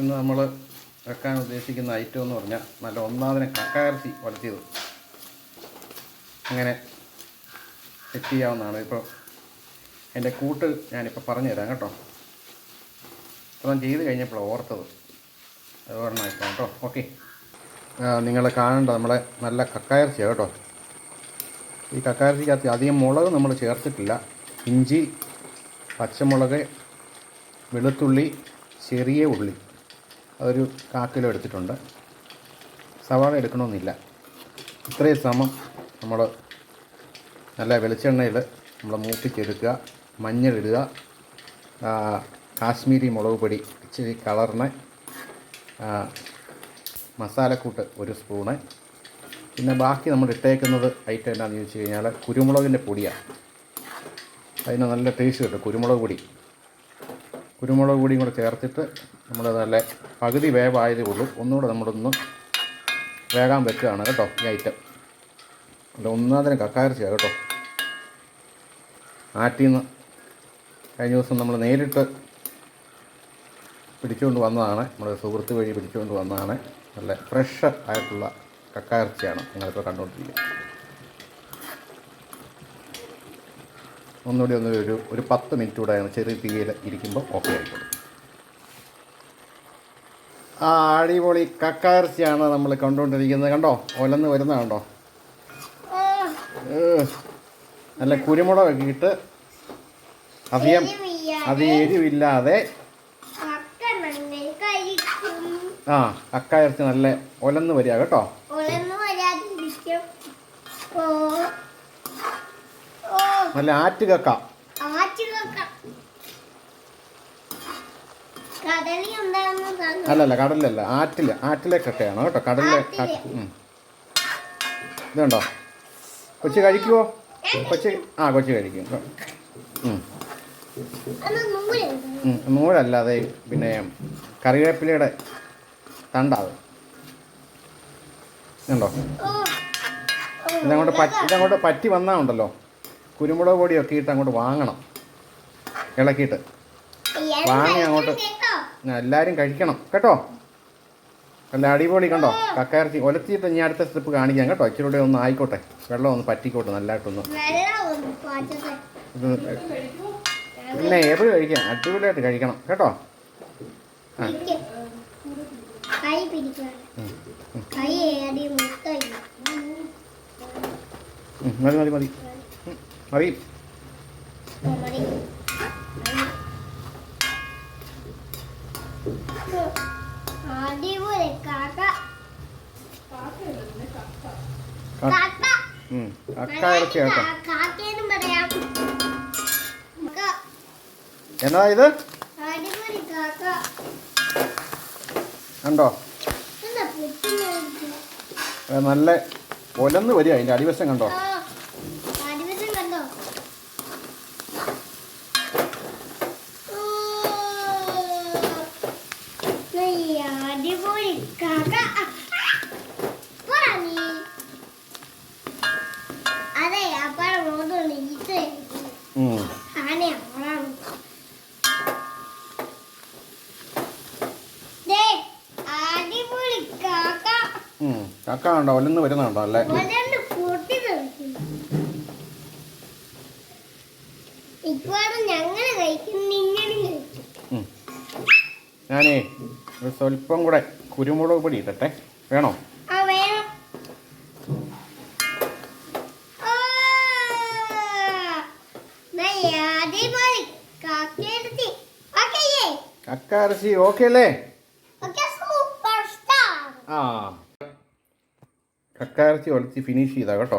ഇന്ന് നമ്മൾ വെക്കാൻ ഉദ്ദേശിക്കുന്ന ഐറ്റം എന്ന് പറഞ്ഞാൽ നല്ല ഒന്നാതിനെ കക്കയിറച്ചി ഉലത്തിയത് അങ്ങനെ സെറ്റ് ചെയ്യാവുന്നതാണ്. ഇപ്പോൾ എൻ്റെ കൂട്ട് ഞാനിപ്പോൾ പറഞ്ഞു തരാം കേട്ടോ. ഇപ്പം ചെയ്ത് കഴിഞ്ഞപ്പോൾ ഓർത്തത് അത് പറഞ്ഞാൽ ഇപ്പം കേട്ടോ. ഓക്കെ, നിങ്ങൾ കാണേണ്ട നമ്മളെ നല്ല കക്കയിറച്ചിയാണ് കേട്ടോ. ഈ കക്കയിറച്ചിക്കകത്ത് അധികം മുളക് നമ്മൾ ചേർത്തിട്ടില്ല. ഇഞ്ചി, പച്ചമുളക്, വെളുത്തുള്ളി, ചെറിയ ഉള്ളി അതൊരു 1/4 കിലോ എടുത്തിട്ടുണ്ട്. സവാള എടുക്കണമെന്നില്ല. ഇത്രയും സമം നമ്മൾ നല്ല വെളിച്ചെണ്ണയിൽ നമ്മൾ മൂപ്പിച്ചെടുക്കുക. മഞ്ഞളിടുക, കാശ്മീരി മുളക് പൊടി ഇച്ചിരി കളറിന്, മസാലക്കൂട്ട് 1 സ്പൂണ്. പിന്നെ ബാക്കി നമ്മൾ ഇട്ടേക്കുന്നത് ഐറ്റം എന്താണെന്ന് ചോദിച്ചു കഴിഞ്ഞാൽ കുരുമുളകിൻ്റെ പൊടിയാണ്. അതിന് നല്ല ടേസ്റ്റ് കിട്ടും. കുരുമുളക് പൊടിയും കൂടെ ചേർത്തിട്ട് നമ്മൾ നല്ല പകുതി വേവായതേ ഉള്ളൂ. ഒന്നുകൂടെ നമ്മളൊന്ന് വേകാൻ വെക്കുകയാണ് കേട്ടോ ഈ ഐറ്റം. അല്ല, ഒന്നാതിന് കക്കയിറച്ചിയാണ് കേട്ടോ. ആറ്റിൽ നിന്ന് കഴിഞ്ഞ ദിവസം നമ്മൾ നേരിട്ട് പിടിച്ചുകൊണ്ട് വന്നതാണ്. നമ്മുടെ സുഹൃത്ത് വഴി പിടിച്ചുകൊണ്ട് വന്നതാണ്. നല്ല ഫ്രഷ് ആയിട്ടുള്ള കക്കയിറച്ചിയാണ് നിങ്ങളിപ്പോൾ കണ്ടുകൊണ്ടിരിക്കുന്നത്. ഒന്നുകൂടി ഒരു 10 മിനിറ്റ് കൂടെ ചെറിയ തീയിൽ ഇരിക്കുമ്പോൾ ഓക്കെ ആയിക്കോളും. അടിപൊളി കക്കയിറച്ചിയാണ് നമ്മൾ കണ്ടുകൊണ്ടിരിക്കുന്നത്. കണ്ടോ, ഒലന്ന് വരുന്നത് കണ്ടോ. നല്ല കുരുമുളകൊക്കെ ഇട്ട് അധികം എരിവില്ലാതെ കക്കയിറച്ചി നല്ല ഒലന്ന് വരിക കേട്ടോ. നല്ല ആറ്റുകക്ക. അല്ലല്ല, കടലിലല്ല, ആറ്റിലെ കക്കയാണ് കേട്ടോ. കടലിലെ ഇതുണ്ടോ. കൊച്ചു കഴിക്കുമോ? കൊച്ചു കഴിക്കും. നൂലല്ലാതെ പിന്നെ കറിവേപ്പിലയുടെ തണ്ടാവ് ഉണ്ടോ. ഇതങ്ങോട്ട് പറ്റി വന്നാൽ ഉണ്ടല്ലോ, കുരുമുളക് പൊടിയൊക്കെ ഇട്ട് അങ്ങോട്ട് വാങ്ങണം. ഇളക്കിയിട്ട് വാങ്ങി അങ്ങോട്ട് എല്ലാവരും കഴിക്കണം കേട്ടോ. നല്ല അടിപൊളി. കണ്ടോ കക്കയിറച്ചി ഒലത്തിയിട്ട് ഞാൻ അടുത്ത സ്റ്റെപ്പ് കാണിക്കാം കേട്ടോ. ഇച്ചിരി കൂടെ ഒന്ന് ആയിക്കോട്ടെ, വെള്ളം ഒന്ന് പറ്റിക്കോട്ടെ നല്ലതായിട്ടൊന്ന്. പിന്നെ എപ്പോഴും കഴിക്കാം, അടിപൊളിയായിട്ട് കഴിക്കണം കേട്ടോ. മതി മതി മതി. കക്കയിറച്ചി കേട്ടോ. എന്നാ ഇത് കണ്ടോ, നല്ല ഒലന്ന് വരിക. അതിൻ്റെ അടിവശം കണ്ടോ. കക്ക ഉണ്ടോ ഒലന്ന് വരുന്നുണ്ടോ അല്ലേ. ഞാനേ ഒരു സ്വല്പം കൂടെ കുരുമുളക് പൊടി ഇട്ടട്ടെ. വേണോ? കക്കയിറച്ചി ഓക്കെ അല്ലേ? കക്കയിറച്ചി ഒലത്തി ഫിനിഷ് ചെയ്താ കേട്ടോ.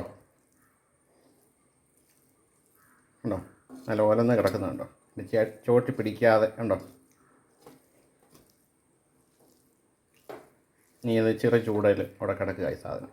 ഉണ്ടോ, നല്ല ഒലന്ന് കിടക്കുന്നുണ്ടോ. ചോട്ടി പിടിക്കാതെ ഉണ്ടോ. നീ അത് ചെറിയ ചൂടയിൽ അവിടെ കിടക്കുക ഈ സാധനം.